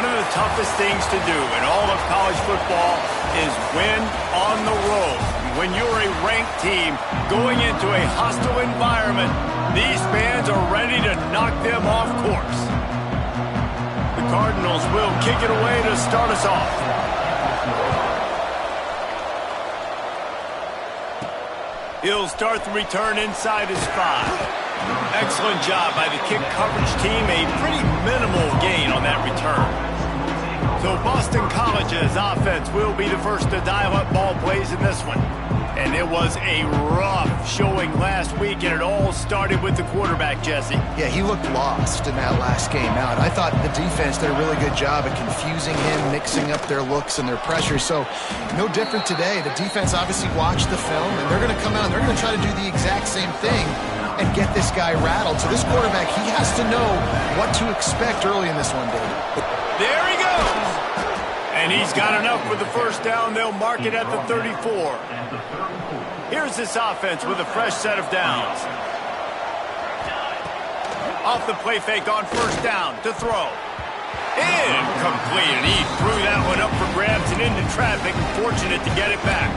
One of the toughest things to do in all of college football is win on the road. When you're a ranked team going into a hostile environment, these fans are ready to knock them off course. The Cardinals will kick it away to start us off. He'll start the return inside his 5. Excellent job by the kick coverage team. A pretty minimal gain on that return. So Boston College's offense will be the first to dial up ball plays in this one. And it was a rough showing last week, and it all started with the quarterback, Jesse. Yeah, he looked lost in that last game out. I thought the defense did a really good job of confusing him, mixing up their looks and their pressure. So no different today. The defense obviously watched the film, and they're going to come out and they're going to try to do the exact same thing and get this guy rattled. So this quarterback, he has to know what to expect early in this one, David. There he goes. And he's got enough for the first down. They'll mark it at the 34. Here's this offense with a fresh set of downs. Off the play fake on first down to throw. Incomplete, and he threw that one up for grabs and into traffic. Fortunate to get it back.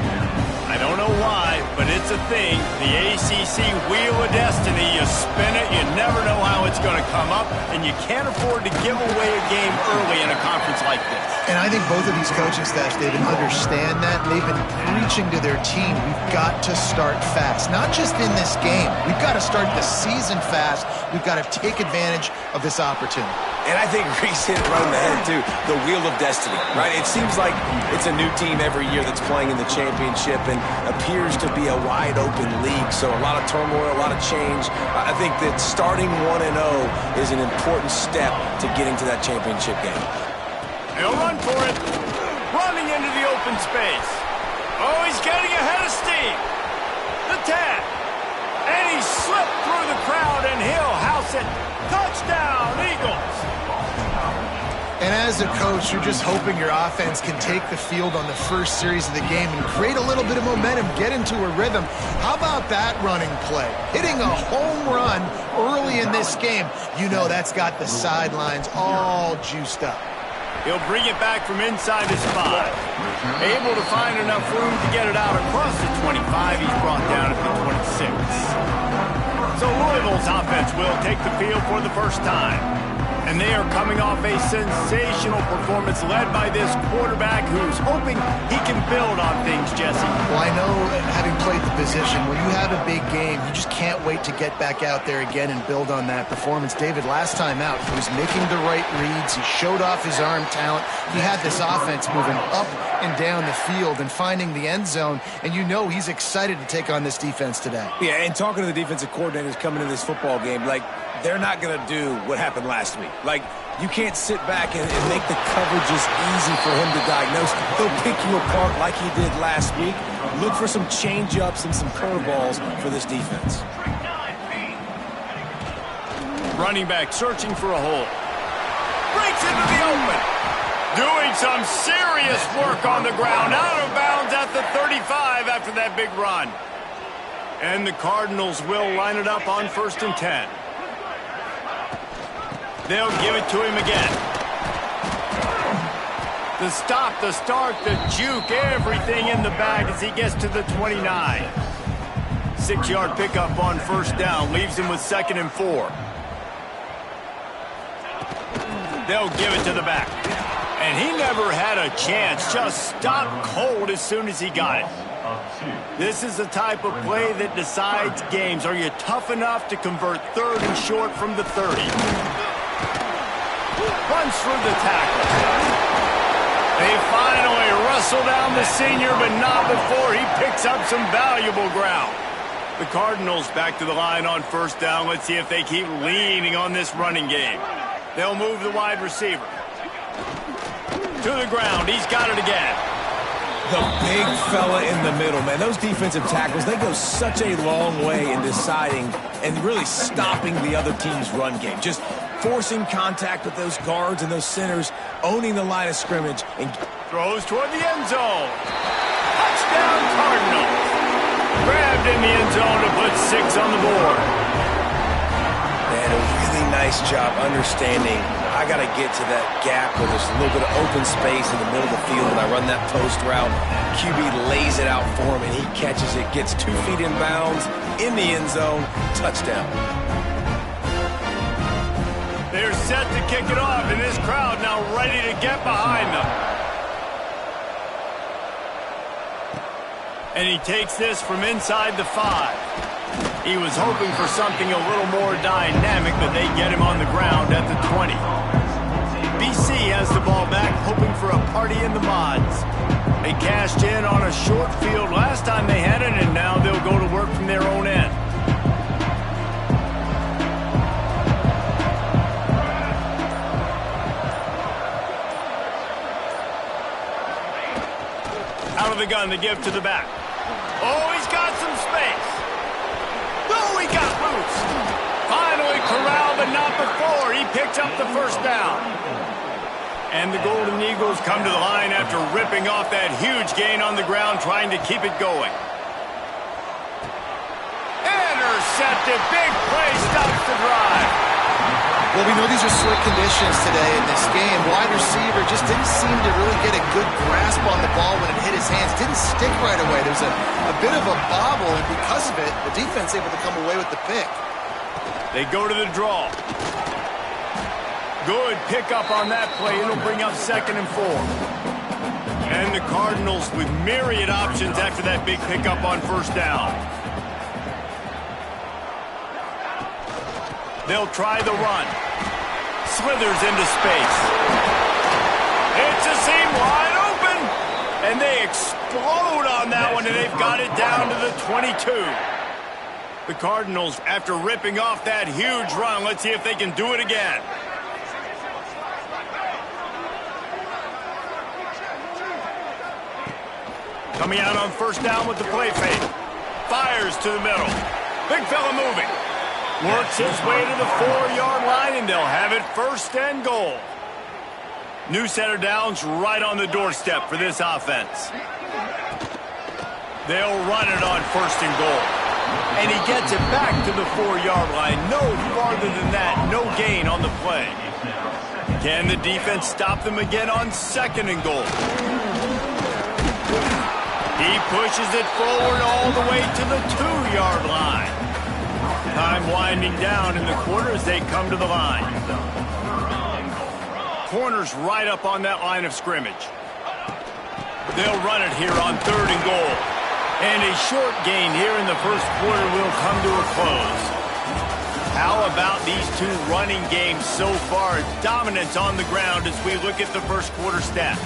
I don't know why, but it's a thing. The ACC Wheel of Destiny. You spin it, you never know how it's going to come up, and you can't afford to give away a game early in a conference like this. And I think both of these coaching staffs, David, understand that. They've been preaching to their team, we've got to start fast. Not just in this game. We've got to start the season fast. We've got to take advantage of this opportunity. And I think Reese hit it right on the head, too. The Wheel of Destiny, right? It seems like it's a new team every year that's playing in the championship and appears to be a wide-open league. So a lot of turmoil, a lot of change. I think that starting 1-0 is an important step to getting to that championship game. He'll run for it. Running into the open space. Oh, he's getting ahead of steam. The tag. And he slipped through the crowd, and he'll house it. Touchdown, Eagles. And as a coach, you're just hoping your offense can take the field on the first series of the game and create a little bit of momentum, get into a rhythm. How about that running play? Hitting a home run early in this game. You know that's got the sidelines all juiced up. He'll bring it back from inside his 5. Able to find enough room to get it out across the 25. He's brought down at the 26. So Louisville's offense will take the field for the first time. And they are coming off a sensational performance led by this quarterback who's hoping he can build on things, Jesse. Well, I know, having played the position, when you have a big game, you just can't wait to get back out there again and build on that performance. David, last time out, he was making the right reads. He showed off his arm talent. He had this offense moving up and down the field and finding the end zone. And you know he's excited to take on this defense today. Yeah, and talking to the defensive coordinators coming into this football game, like, they're not going to do what happened last week. Like, you can't sit back and make the coverages easy for him to diagnose. He'll pick you apart like he did last week. Look for some change-ups and some curveballs for this defense. Running back searching for a hole. Breaks into the open. Doing some serious work on the ground. Out of bounds at the 35 after that big run. And the Cardinals will line it up on 1st and 10. They'll give it to him again. The stop, the start, the juke, everything in the bag as he gets to the 29. 6-yard pickup on 1st down leaves him with 2nd and 4. They'll give it to the back. And he never had a chance. Just stopped cold as soon as he got it. This is the type of play that decides games. Are you tough enough to convert 3rd and short from the 30? Runs through the tackle. They finally wrestle down the senior, but not before he picks up some valuable ground. The Cardinals back to the line on 1st down. Let's see if they keep leaning on this running game. They'll move the wide receiver. To the ground. He's got it again. The big fella in the middle, man. Those defensive tackles, they go such a long way in deciding and really stopping the other team's run game. Just forcing contact with those guards and those centers, owning the line of scrimmage. And throws toward the end zone. Touchdown, Cardinals. Grabbed in the end zone to put 6 on the board. And a really nice job understanding I got to get to that gap where there's a little bit of open space in the middle of the field. When I run that post route, QB lays it out for him, and he catches it, gets 2 feet in bounds, in the end zone, touchdown. They're set to kick it off, and this crowd now ready to get behind them. And he takes this from inside the 5. He was hoping for something a little more dynamic, but they get him on the ground at the 20. BC has the ball back, hoping for a party in the mods. They cashed in on a short field last time they had it, and now they'll go to work from their own end. Out of the gun, the give to the back. Oh, he's got some space. Oh, he got loose. Finally corralled, but not before. He picked up the first down. And the Golden Eagles come to the line after ripping off that huge gain on the ground, trying to keep it going. Intercepted. Big play stops the drive. Well, we know these are slick conditions today in this game. Wide receiver just didn't seem to really get a good grasp on the ball when it hit his hands. Didn't stick right away. There's a bit of a bobble, and because of it, the defense able to come away with the pick. They go to the draw. Good pickup on that play. It'll bring up 2nd and 4. And the Cardinals with myriad options after that big pickup on 1st down. They'll try the run. Slithers into space. It's a seam wide open. And they explode on that one, and they've got it down to the 22. The Cardinals, after ripping off that huge run, let's see if they can do it again. Coming out on 1st down with the play fake. Fires to the middle. Big fella moving. Works his way to the 4-yard line, and they'll have it 1st and goal. New set of downs right on the doorstep for this offense. They'll run it on 1st and goal. And he gets it back to the 4-yard line. No farther than that. No gain on the play. Can the defense stop them again on 2nd and goal? He pushes it forward all the way to the 2-yard line. Time winding down in the quarter as they come to the line. Corners right up on that line of scrimmage. They'll run it here on 3rd and goal. And a short gain here in the 1st quarter will come to a close. How about these two running games so far? Dominance on the ground as we look at the 1st quarter stats.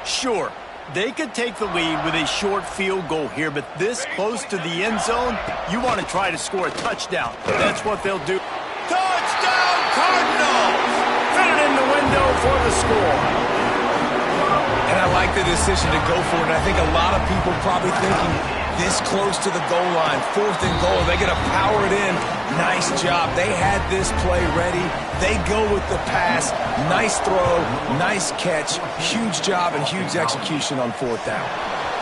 Sure, they could take the lead with a short field goal here, but this close to the end zone, you want to try to score a touchdown. That's what they'll do. Touchdown, Cardinals! Fit it in the window for the score. And I like the decision to go for it, and I think a lot of people probably thinking this close to the goal line, 4th and goal, they're going to power it in. Nice job. They had this play ready. They go with the pass. Nice throw, nice catch. Huge job and huge execution on 4th down.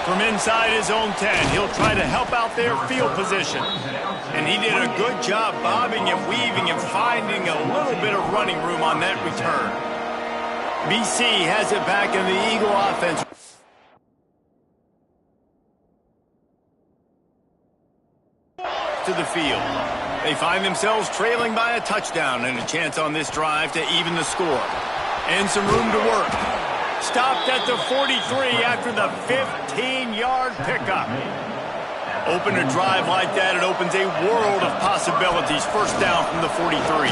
From inside his own 10, he'll try to help out their field position. And he did a good job bobbing and weaving and finding a little bit of running room on that return. BC has it back in the Eagle offense. To the field. They find themselves trailing by a touchdown and a chance on this drive to even the score. And some room to work. Stopped at the 43 after the 15-yard pickup. Open a drive like that, it opens a world of possibilities. 1st down from the 43.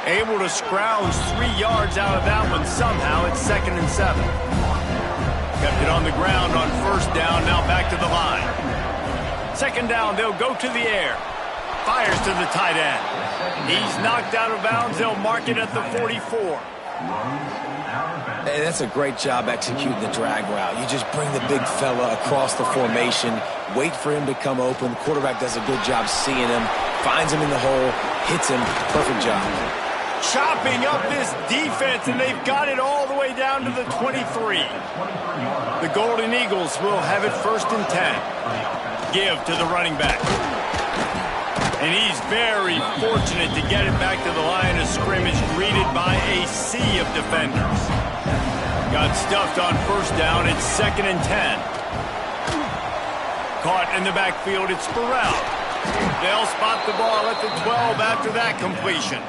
Able to scrounge 3 yards out of that one somehow. It's 2nd and 7. Kept it on the ground on 1st down, now back to the line. 2nd down, they'll go to the air. Fires to the tight end. He's knocked out of bounds. They'll mark it at the 44. Hey, that's a great job executing the drag route. You just bring the big fella across the formation, wait for him to come open. The quarterback does a good job seeing him, finds him in the hole, hits him. Perfect job. chopping up this defense, and they've got it all the way down to the 23. The Golden Eagles will have it 1st and 10. Give to the running back. And he's very fortunate to get it back to the line of scrimmage, greeted by a sea of defenders. Got stuffed on 1st down. It's 2nd and 10. Caught in the backfield. It's Crl. They'll spot the ball at the 12 after that completion.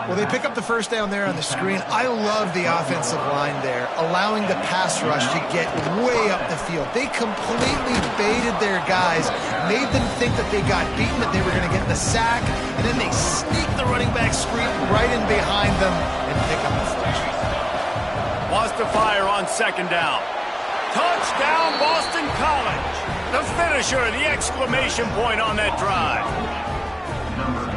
Well, they pick up the 1st down there on the screen. I love the offensive line there, allowing the pass rush to get way up the field. They completely baited their guys, made them think that they got beaten, that they were going to get the sack, and then they sneak the running back screen right in behind them and pick up the 1st. Wants to fire on 2nd down. Touchdown, Boston College. The finisher, the exclamation point on that drive.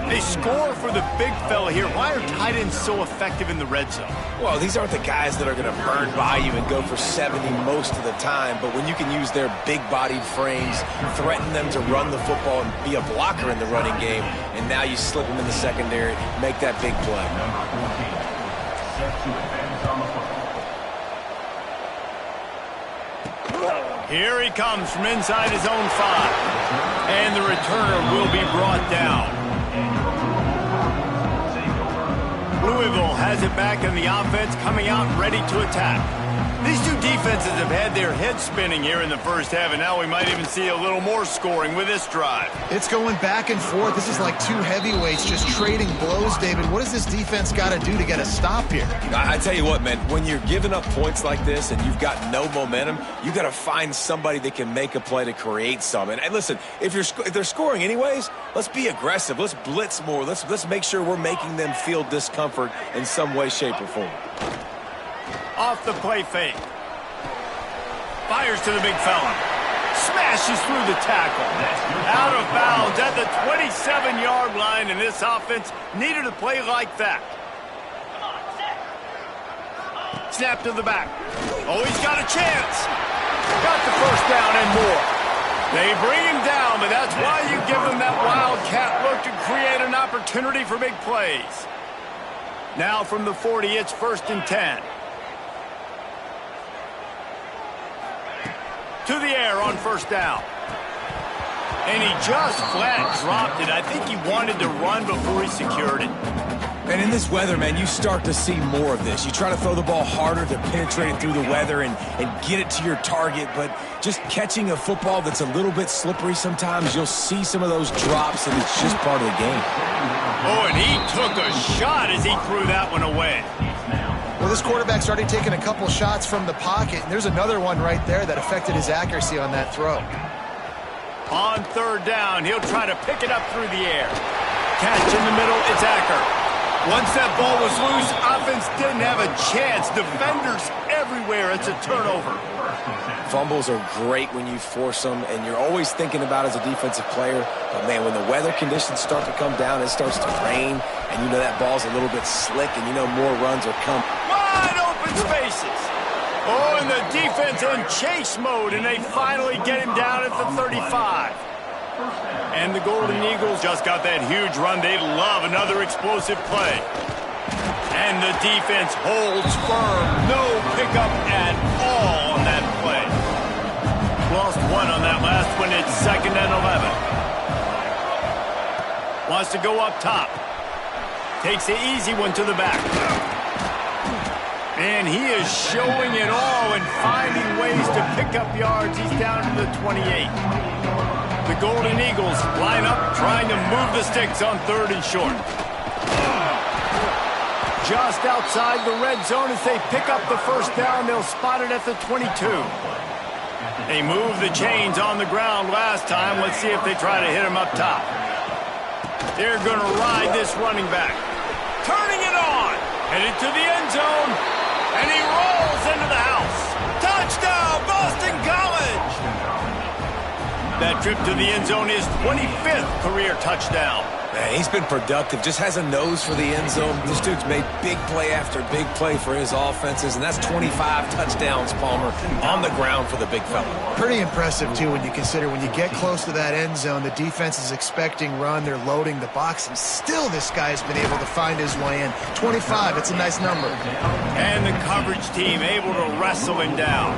They score for the big fella here. Why are tight ends so effective in the red zone? Well, these aren't the guys that are going to burn by you and go for 70 most of the time, but when you can use their big-bodied frames, threaten them to run the football and be a blocker in the running game, and now you slip them in the secondary, make that big play. Here he comes from inside his own 5. And the returner will be brought down. Louisville has it back in the offense, coming out ready to attack. These two defenses have had their heads spinning here in the 1st half, and now we might even see a little more scoring with this drive. It's going back and forth. This is like two heavyweights just trading blows, David. What does this defense got to do to get a stop here? I tell you what, man, when you're giving up points like this and you've got no momentum, you got to find somebody that can make a play to create some. And listen, if they're scoring anyways, let's be aggressive. Let's blitz more. Let's make sure we're making them feel discomfort in some way, shape, or form. Off the play fake. Fires to the big fella. Smashes through the tackle. Out of bounds at the 27-yard line, and this offense needed a play like that. Snap to the back. Oh, he's got a chance. Got the 1st down and more. They bring him down, but that's why you give them that wildcat look to create an opportunity for big plays. Now from the 40, it's 1st and 10. To the air on 1st down. And he just flat dropped it. I think he wanted to run before he secured it. And in this weather, man, you start to see more of this. You try to throw the ball harder to penetrate it through the weather and get it to your target, but just catching a football that's a little bit slippery sometimes, you'll see some of those drops, and it's just part of the game. Oh, and he took a shot as he threw that one away. Well, this quarterback started taking a couple shots from the pocket, and there's another one right there that affected his accuracy on that throw. On 3rd down, he'll try to pick it up through the air. Catch in the middle, it's Acker. Once that ball was loose, offense didn't have a chance. Defenders everywhere, it's a turnover. Fumbles are great when you force them, and you're always thinking about as a defensive player, but man, when the weather conditions start to come down, it starts to rain, and you know that ball's a little bit slick, and you know more runs are coming. Wide open spaces. Oh, and the defense in chase mode, and they finally get him down at the 35. And the Golden Eagles just got that huge run. They'd love another explosive play. And the defense holds firm. No pickup at all on that play. Lost one on that last one. It's 2nd and 11. Wants to go up top. Takes the easy one to the back. And he is showing it all and finding ways to pick up yards. He's down to the 28. The Golden Eagles line up, trying to move the sticks on 3rd and short. Just outside the red zone as they pick up the 1st down. They'll spot it at the 22. They moved the chains on the ground last time. Let's see if they try to hit him up top. They're going to ride this running back. Turning it on. Headed to the end zone. And he rolls into the house. Touchdown, Boston College! That trip to the end zone is 25th career touchdown. Man, he's been productive, just has a nose for the end zone. This dude's made big play after big play for his offenses, and that's 25 touchdowns, Palmer, on the ground for the big fella. Pretty impressive, too, when you consider when you get close to that end zone, the defense is expecting run, they're loading the box, and still this guy has been able to find his way in. 25, it's a nice number. And the coverage team able to wrestle him down.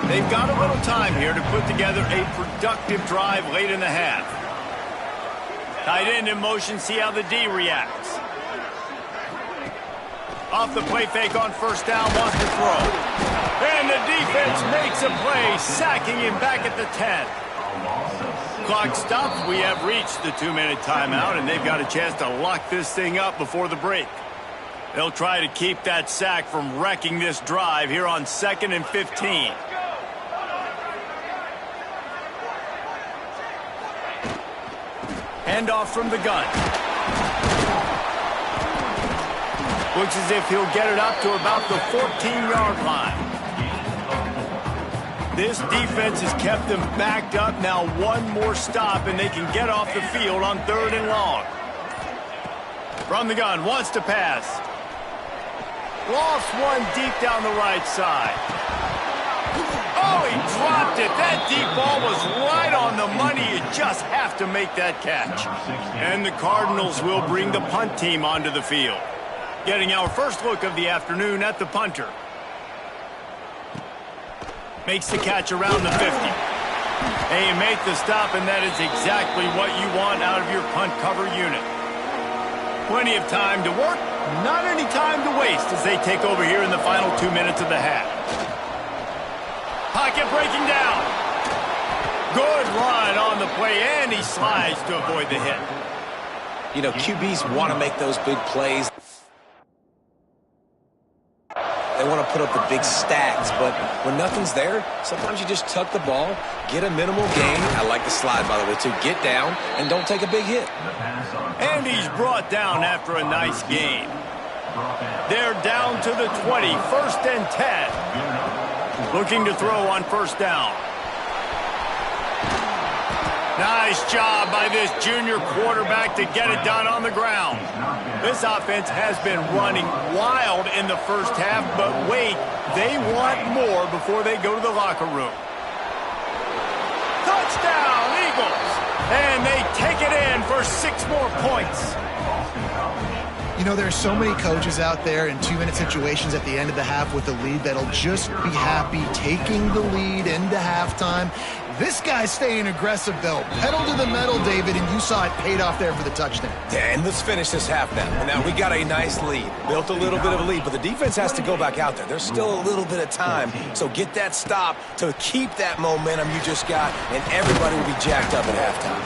They've got a little time here to put together a productive drive late in the half. Tight end in motion, see how the D reacts. Off the play fake on first down, wants to throw. And the defense makes a play, sacking him back at the 10. Clock stops. We have reached the 2-minute timeout, and they've got a chance to lock this thing up before the break. They'll try to keep that sack from wrecking this drive here on 2nd and 15. Handoff from the gun. Looks as if he'll get it up to about the 14-yard line. This defense has kept them backed up. Now one more stop, and they can get off the field on 3rd and long. From the gun, wants to pass. Lost one deep down the right side. Oh, he dropped it. That deep ball was right on the money. You just have to make that catch. And the Cardinals will bring the punt team onto the field. Getting our first look of the afternoon at the punter. Makes the catch around the 50. Hey, make the stop, and that is exactly what you want out of your punt cover unit. Plenty of time to work, not any time to waste as they take over here in the final 2 minutes of the half. Pocket breaking down. Good run on the play, and he slides to avoid the hit. You know, QBs want to make those big plays. They want to put up the big stacks, but when nothing's there, sometimes you just tuck the ball, get a minimal gain. I like the slide, by the way, too. Get down and don't take a big hit. And he's brought down after a nice gain. They're down to the 20, 1st and 10. Looking to throw on first down. Nice job by this junior quarterback to get it done on the ground. This offense has been running wild in the first half, but wait, they want more before they go to the locker room. Touchdown, Eagles! And they take it in for 6 more points. You know, there are so many coaches out there in 2-minute situations at the end of the half with a lead that'll just be happy taking the lead into halftime. This guy's staying aggressive, though. Pedal to the metal, David, and you saw it paid off there for the touchdown. Yeah, and let's finish this half now. Now, we got a nice lead. Built a little bit of a lead, but the defense has to go back out there. There's still a little bit of time, so get that stop to keep that momentum you just got, and everybody will be jacked up at halftime.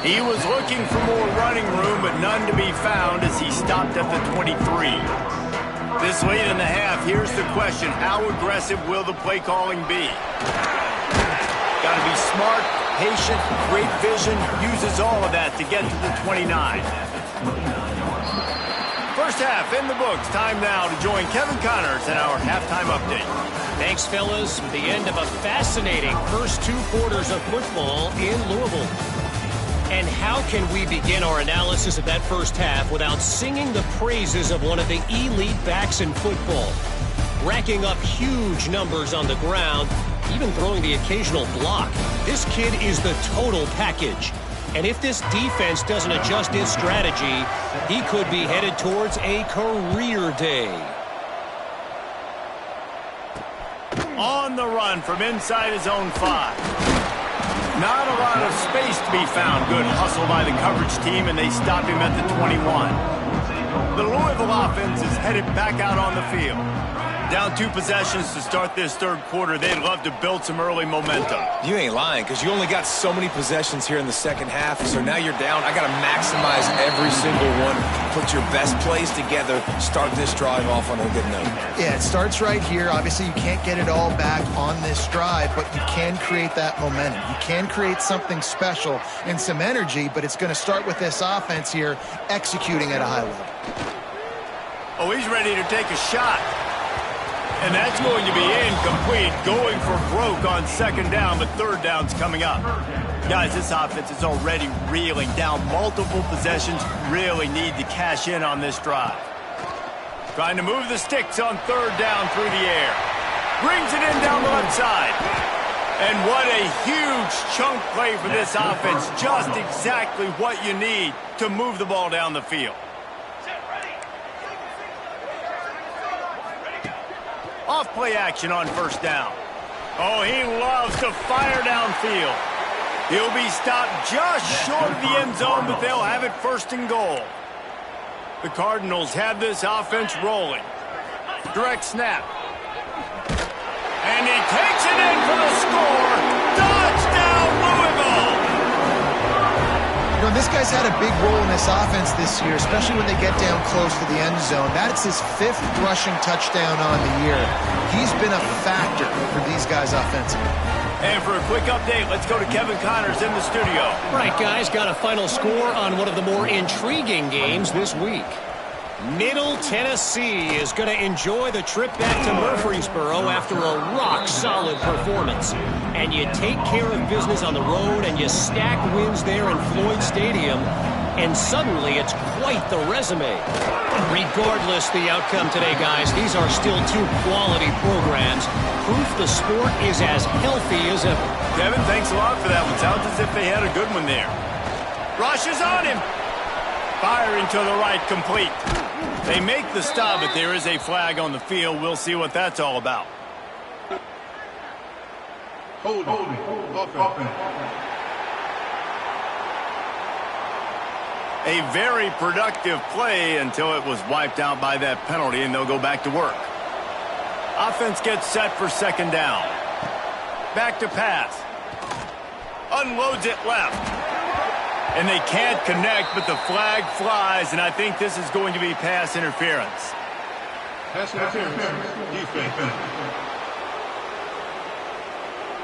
He was looking for more running room, but none to be found as he stopped at the 23. This late in the half, here's the question. How aggressive will the play calling be? Got to be smart, patient, great vision, uses all of that to get to the 29. First half in the books. Time now to join Kevin Connors in our halftime update. Thanks, fellas. The end of a fascinating first 2 quarters of football in Louisville. And how can we begin our analysis of that first half without singing the praises of one of the elite backs in football? Racking up huge numbers on the ground, even throwing the occasional block. This kid is the total package. And if this defense doesn't adjust its strategy, he could be headed towards a career day. On the run from inside his own 5. Not a lot of space to be found. Good hustle by the coverage team, and they stop him at the 21. The Louisville offense is headed back out on the field. Down 2 possessions to start this 3rd quarter. They'd love to build some early momentum. You ain't lying, because you only got so many possessions here in the second half, so now you're down. I got to maximize every single one. Put your best plays together. Start this drive off on a good note. Yeah, it starts right here. Obviously, you can't get it all back on this drive, but you can create that momentum. You can create something special and some energy, but it's going to start with this offense here executing at a high level. Oh, he's ready to take a shot. And that's going to be incomplete, going for broke on second down, but third down's coming up. Guys, this offense is already reeling down multiple possessions, really need to cash in on this drive. Trying to move the sticks on third down through the air. Brings it in down the left side. And what a huge chunk play for this offense, just exactly what you need to move the ball down the field. Off play action on first down. Oh, he loves to fire downfield. He'll be stopped just short of the end zone, but they'll have it first and goal. The Cardinals have this offense rolling. Direct snap. And he takes it in for the score. Touchdown, Louisville! You know, this guy's had a big role in this offense this year, especially when they get down close to the end zone. That's his 5th rushing touchdown on the year. He's been a factor for these guys offensively. And for a quick update, let's go to Kevin Connors in the studio. Right, guys, got a final score on one of the more intriguing games this week. Middle Tennessee is going to enjoy the trip back to Murfreesboro after a rock-solid performance. And you take care of business on the road and you stack wins there in Floyd Stadium, and suddenly it's quite the resume. Regardless the outcome today, guys, these are still 2 quality programs. Proof the sport is as healthy as ever. Kevin, thanks a lot for that one. Sounds as if they had a good one there. Rush is on him. Firing to the right, complete. They make the stop, but there is a flag on the field. We'll see what that's all about. Hold offense. A very productive play until it was wiped out by that penalty, and they'll go back to work. Offense gets set for second down. Back to pass. Unloads it left. And they can't connect, but the flag flies, and I think this is going to be pass interference. Pass interference. Defense.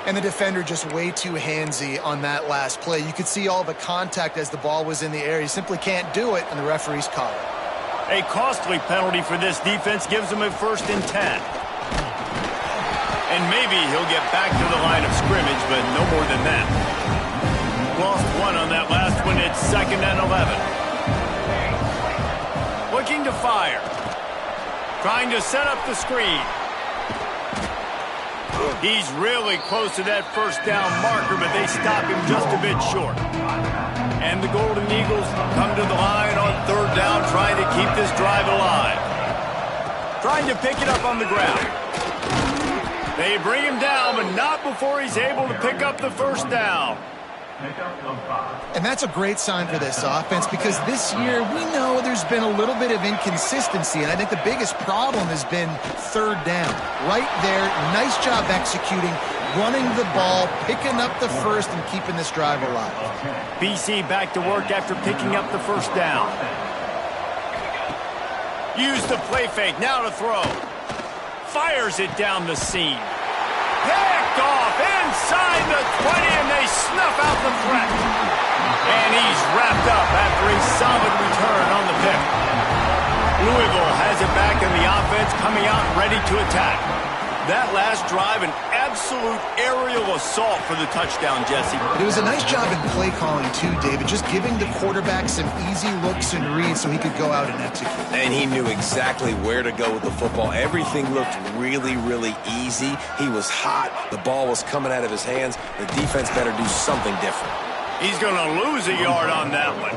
And the defender just way too handsy on that last play. You could see all the contact as the ball was in the air. He simply can't do it, and the referees caught it. A costly penalty for this defense gives them a 1st and 10. And maybe he'll get back to the line of scrimmage, but no more than that. Lost 1 on that last one. It's 2nd and 11. Looking to fire. Trying to set up the screen. He's really close to that first down marker, but they stop him just a bit short. And the Golden Eagles come to the line on third down, trying to keep this drive alive. Trying to pick it up on the ground. They bring him down, but not before he's able to pick up the first down. And that's a great sign for this offense, because this year we know there's been a little bit of inconsistency, and I think the biggest problem has been third down. Right there, nice job executing, running the ball, picking up the first, and keeping this drive alive. BC back to work after picking up the first down. Use the play fake, now to throw. Fires it down the seam. Picked off inside the 20, and they snuff out the threat. And he's wrapped up after a solid return on the pick. Louisville has it back in the offense, coming out ready to attack. That last drive, an absolute aerial assault for the touchdown, Jesse. It was a nice job in play calling too, David, just giving the quarterback some easy looks and reads so he could go out and execute. And he knew exactly where to go with the football. Everything looked really, really easy. He was hot. The ball was coming out of his hands. The defense better do something different. He's going to lose a yard on that one.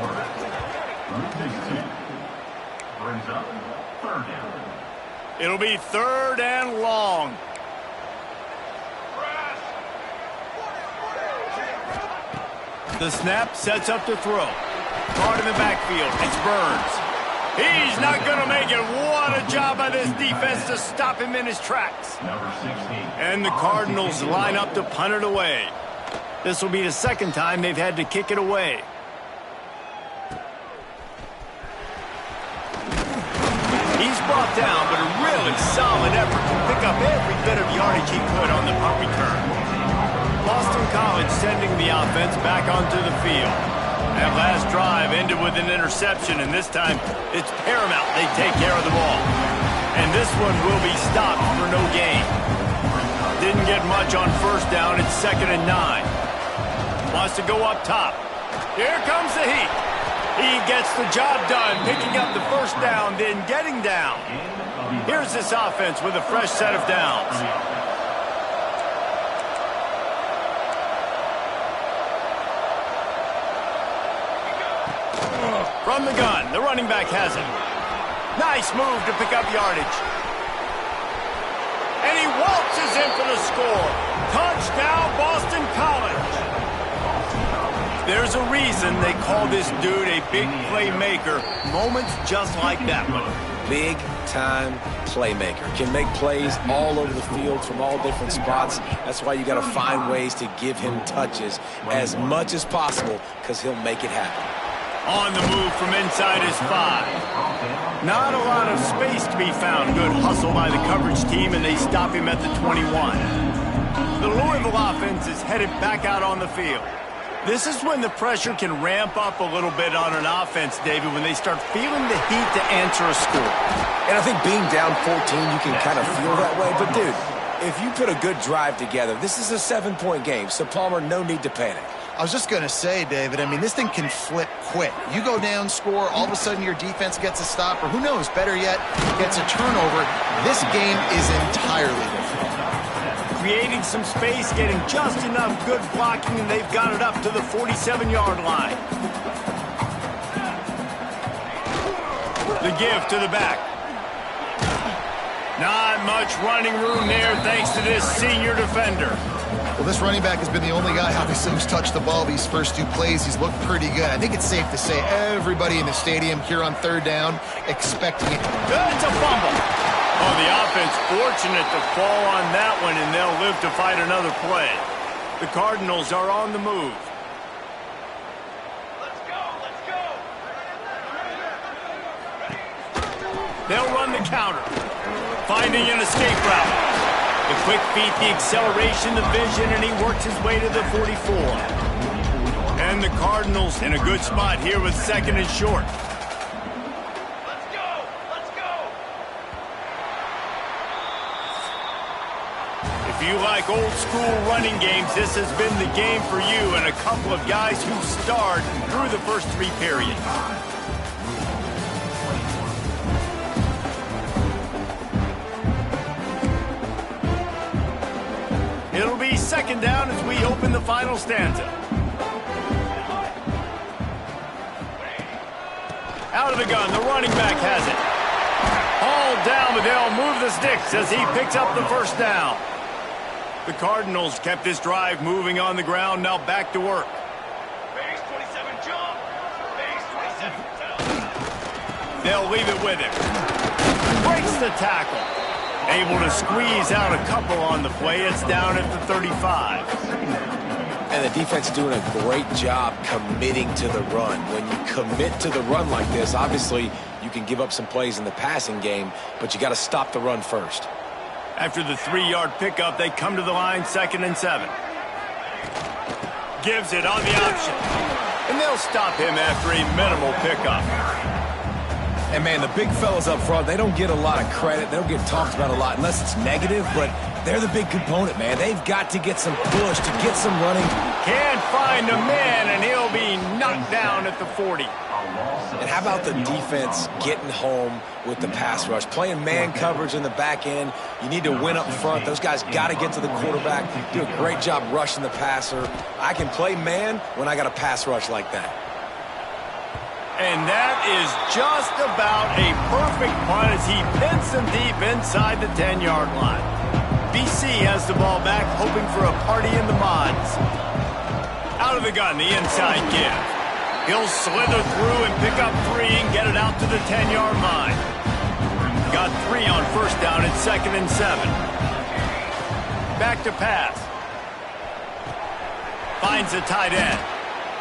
Brings up third down. It'll be 3rd and long. The snap sets up to throw. Caught in the backfield. It's Burns. He's not going to make it. What a job by this defense to stop him in his tracks. Number 16. And the Cardinals line up to punt it away. This will be the 2nd time they've had to kick it away. He's brought down, but a really solid effort to pick up every bit of yardage he could on the punt return. Boston College sending the offense back onto the field. That last drive ended with an interception, and this time it's paramount they take care of the ball. And this one will be stopped for no gain. Didn't get much on first down. It's 2nd and 9. Wants to go up top. Here comes the heat. He gets the job done, picking up the first down, then getting down. Here's this offense with a fresh set of downs. From the gun, the running back has it. Nice move to pick up yardage. And he waltzes in for the score. Touchdown, Boston College. There's a reason they call this dude a big playmaker. Moments just like that one. Big-time playmaker. Can make plays all over the field from all different spots. That's why you got to find ways to give him touches as much as possible because he'll make it happen. On the move from inside his 5. Not a lot of space to be found. Good hustle by the coverage team, and they stop him at the 21. The Louisville offense is headed back out on the field. This is when the pressure can ramp up a little bit on an offense, David, when they start feeling the heat to answer a score. And I think being down 14, you can kind of feel that way. But, dude, if you put a good drive together, this is a 7-point game, so, Palmer, no need to panic. I was just going to say, David, I mean, this thing can flip quick. You go down, score, all of a sudden your defense gets a stop, or who knows, better yet, gets a turnover. This game is entirely different. Creating some space, getting just enough good blocking, and they've got it up to the 47-yard line. The give to the back. Not much running room there thanks to this senior defender. Well, this running back has been the only guy, obviously, who's touched the ball these first 2 plays. He's looked pretty good. I think it's safe to say everybody in the stadium here on 3rd down expecting it. It's a fumble. Oh, the offense fortunate to fall on that one, and they'll live to fight another play. The Cardinals are on the move. Let's go, let's go. They'll run the counter, finding an escape route. The quick feet, the acceleration, the vision, and he works his way to the 44. And the Cardinals in a good spot here with 2nd and short. Let's go, let's go. If you like old school running games, this has been the game for you and a couple of guys who starred through the first 3 periods. It'll be 2nd down as we open the final stanza. Out of the gun, the running back has it. Hauled down, but they'll move the sticks as he picks up the first down. The Cardinals kept this drive moving on the ground, now back to work. Base 27 jump. Base 27 jump. They'll leave it with him. Breaks the tackle. Able to squeeze out a couple on the play. It's down at the 35. And the defense doing a great job committing to the run. When you commit to the run like this, obviously you can give up some plays in the passing game, but you got to stop the run first. After the 3-yard pickup, they come to the line, 2nd and 7. Gives it on the option. And they'll stop him after a minimal pickup. And, man, the big fellas up front, they don't get a lot of credit. They don't get talked about a lot unless it's negative, but they're the big component, man. They've got to get some push to get some running. Can't find a man, and he'll be knocked down at the 40. And how about the defense getting home with the pass rush? Playing man coverage in the back end. You need to win up front. Those guys got to get to the quarterback. Do a great job rushing the passer. I can play man when I got a pass rush like that. And that is just about a perfect punt as he pins them deep inside the 10-yard line. BC has the ball back, hoping for a party in the mods. Out of the gun, the inside give. He'll slither through and pick up 3 and get it out to the 10-yard line. Got 3 on first down at 2nd and 7. Back to pass. Finds a tight end.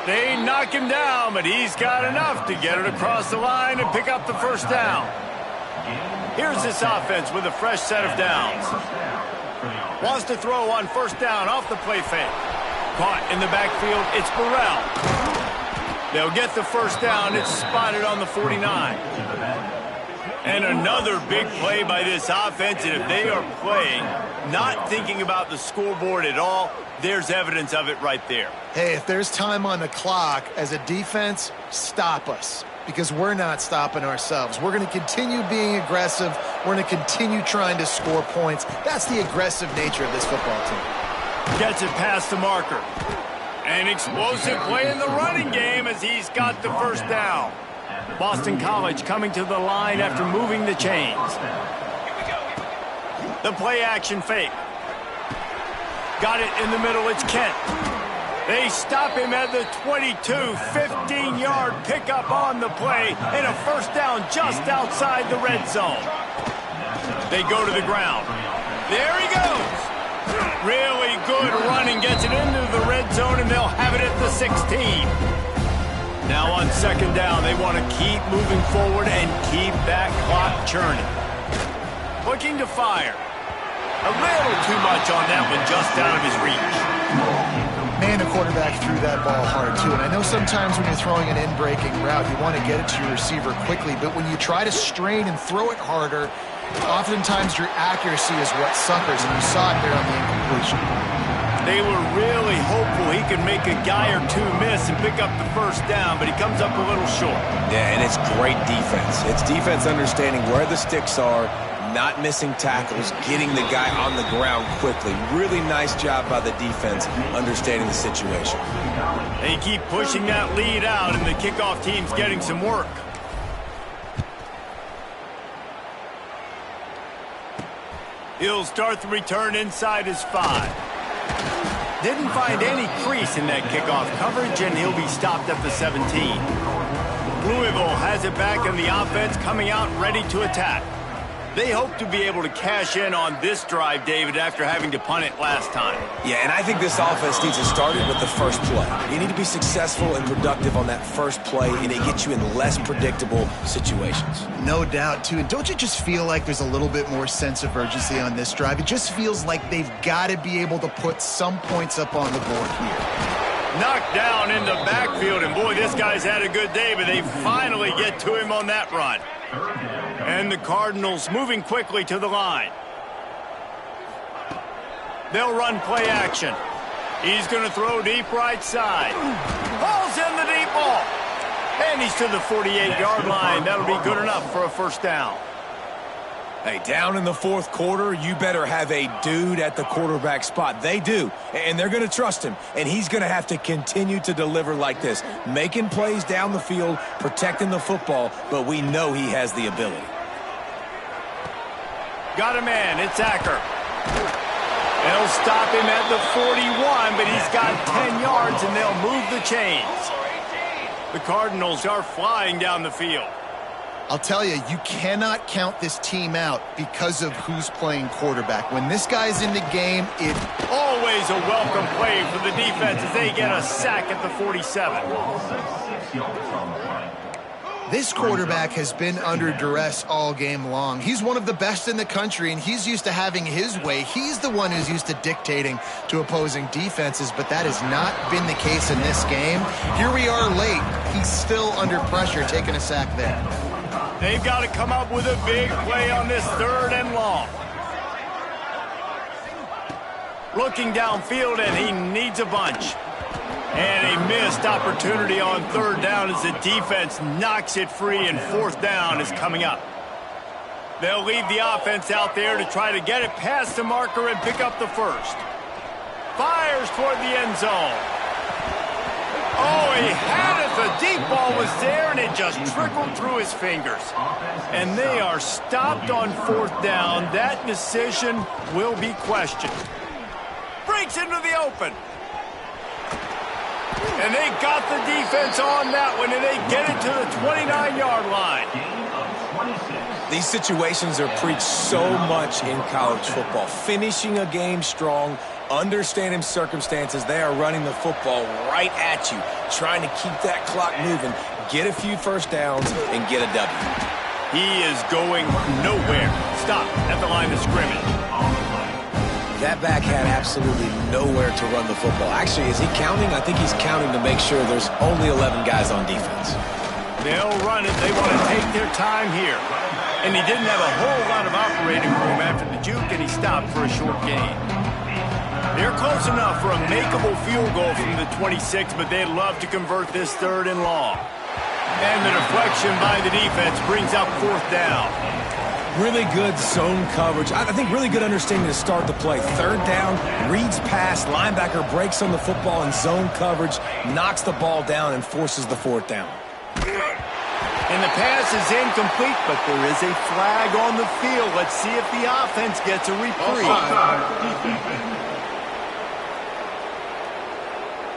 They knock him down, but he's got enough to get it across the line and pick up the first down. Here's this offense with a fresh set of downs. Wants to throw on first down off the play fake. Caught in the backfield, it's Burrell. They'll get the first down. It's spotted on the 49. And another big play by this offense, and if they are playing, not thinking about the scoreboard at all, there's evidence of it right there. Hey, if there's time on the clock, as a defense, stop us, because we're not stopping ourselves. We're going to continue being aggressive. We're going to continue trying to score points. That's the aggressive nature of this football team. Gets it past the marker. An explosive play in the running game as he's got the first down. Boston College coming to the line after moving the chains. The play action fake. Got it in the middle, it's Kent. They stop him at the 22, 15-yard pickup on the play, and a first down just outside the red zone. They go to the ground. There he goes. Really good running, gets it into the red zone, and they'll have it at the 16. Now on second down, they want to keep moving forward and keep that clock churning. Looking to fire. A little too much on that one, just out of his reach. Man, the quarterback threw that ball hard, too. And I know sometimes when you're throwing an in-breaking route, you want to get it to your receiver quickly. But when you try to strain and throw it harder, oftentimes your accuracy is what suffers. And you saw it there on the incompletion. They were really hopeful he could make a guy or two miss and pick up the first down, but he comes up a little short. Yeah, and it's great defense. It's defense understanding where the sticks are, not missing tackles, getting the guy on the ground quickly. Really nice job by the defense understanding the situation. They keep pushing that lead out, and the kickoff team's getting some work. He'll start the return inside his 5. Didn't find any crease in that kickoff coverage, and he'll be stopped at the 17. Louisville has it back, and the offense coming out ready to attack. They hope to be able to cash in on this drive, David, after having to punt it last time. Yeah, and I think this offense needs to start it with the first play. You need to be successful and productive on that first play, and it gets you in less predictable situations. No doubt, too. And don't you just feel like there's a little bit more sense of urgency on this drive? It just feels like they've got to be able to put some points up on the board here. Knocked down in the backfield, and boy, this guy's had a good day, but they finally get to him on that run. And the Cardinals moving quickly to the line. They'll run play action. He's going to throw deep right side. Ball's in the deep ball. And he's to the 48-yard line. That'll be good enough for a first down. Hey, down in the fourth quarter, you better have a dude at the quarterback spot. They do, and they're going to trust him, and he's going to have to continue to deliver like this, making plays down the field, protecting the football, but we know he has the ability. Got a man, it's Acker. They'll stop him at the 41, but he's got 10 yards, and they'll move the chains. The Cardinals are flying down the field. I'll tell you, you cannot count this team out because of who's playing quarterback. When this guy's in the game, it... Always a welcome play for the defense as they get a sack at the 47. This quarterback has been under duress all game long. He's one of the best in the country, and he's used to having his way. He's the one who's used to dictating to opposing defenses, but that has not been the case in this game. Here we are late. He's still under pressure, taking a sack there. They've got to come up with a big play on this third and long. Looking downfield, and he needs a bunch. And a missed opportunity on third down as the defense knocks it free, and fourth down is coming up. They'll leave the offense out there to try to get it past the marker and pick up the first. Fires toward the end zone. Oh, he had it. The deep ball was there, and it just trickled through his fingers. And they are stopped on fourth down. That decision will be questioned. Breaks into the open. And they got the defense on that one, and they get it to the 29-yard line. These situations are preached so much in college football. Finishing a game strong, understanding circumstances. They are running the football right at you, trying to keep that clock moving, get a few first downs, and get a W. He is going nowhere. Stop at the line of scrimmage. That back had absolutely nowhere to run the football. Actually, is he counting? I think he's counting to make sure there's only 11 guys on defense. They'll run it. They want to take their time here. And he didn't have a whole lot of operating room after the juke, and he stopped for a short gain. They're close enough for a makeable field goal from the 26, but they'd love to convert this 3rd and long. And the deflection by the defense brings up 4th down. Really good zone coverage. I think really good understanding to start the play. 3rd down, reads pass, linebacker breaks on the football in zone coverage, knocks the ball down, and forces the 4th down. And the pass is incomplete, but there is a flag on the field. Let's see if the offense gets a reprieve.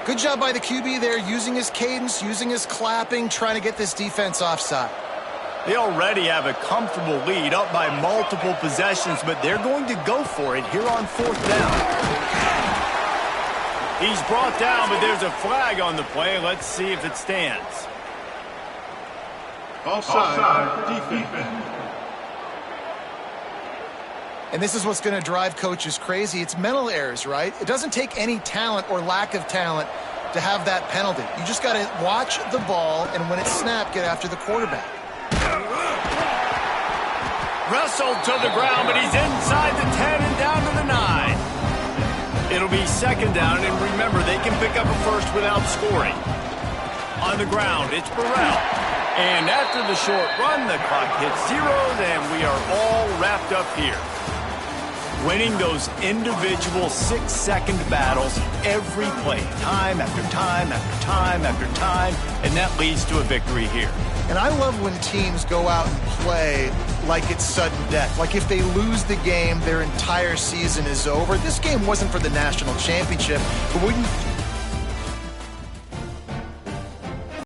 Good job by the QB there, using his cadence, using his clapping, trying to get this defense offside. They already have a comfortable lead, up by multiple possessions, but they're going to go for it here on 4th down. He's brought down, but there's a flag on the play. Let's see if it stands. Offside, defense. And this is what's going to drive coaches crazy. It's mental errors, right? It doesn't take any talent or lack of talent to have that penalty. You just got to watch the ball, and when it's snapped, get after the quarterback. Wrestled to the ground, but he's inside the 10 and down to the 9. It'll be 2nd down, and remember, they can pick up a first without scoring. On the ground, it's Burrell. And after the short run, the clock hits 0, and we are all wrapped up here. Winning those individual 6-second battles every play, time after time after time after time, and that leads to a victory here. And I love when teams go out and play like it's sudden death. Like if they lose the game, their entire season is over. This game wasn't for the national championship, but when